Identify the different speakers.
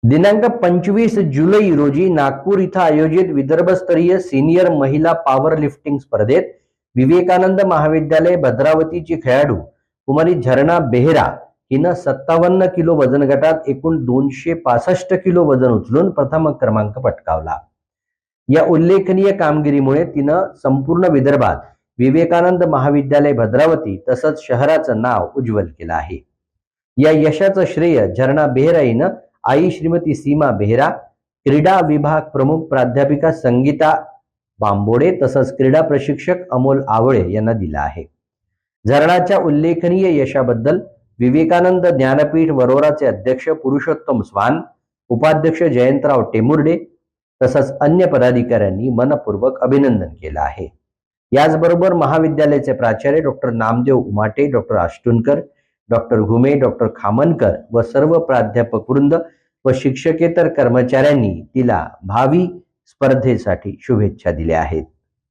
Speaker 1: दिनांक 25 जुलै रोजी नागपूर इथं आयोजित विदर्भस्तरीय सिनियर महिला पॉवर लिफ्टिंग स्पर्धेत विवेकानंद महाविद्यालय भद्रावतीची खेळाडू कुमारी झरणा बेहरा हिनं 57 किलो वजन गटात एकूण 265 किलो वजन उचलून प्रथम क्रमांक पटकावला। या उल्लेखनीय कामगिरीमुळे तिनं संपूर्ण विदर्भात विवेकानंद महाविद्यालय भद्रावती तसंच शहराचं नाव उज्ज्वल केलं आहे। या यशाचं श्रेय झरणा बेहरा हिनं आई श्रीमती सीमा बेहरा, क्रीडा विभाग प्रमुख प्राध्यापिका संगीता बांबोडे तसंच क्रीडा प्रशिक्षक अमोल आवळे यांना दिला आहे। झरणाच्या उल्लेखनीय यशाबद्दल विवेकानंद ज्ञानपीठ वरोराचे अध्यक्ष पुरुषोत्तम स्वान, उपाध्यक्ष जयंतराव टेमुर्डे तसंच अन्य पदाधिकाऱ्यांनी मनपूर्वक अभिनंदन केलं आहे। याचबरोबर महाविद्यालयाचे प्राचार्य doctor Namdev Umate, doctor Ashtunkar, doctor Ghume, doctor Khamankar व सर्व प्राध्यापक वृंद व शिक्षकेतर कर्मचाऱ्यांनी तिला भावी स्पर्धेसाठी शुभेच्छा दिल्या आहेत।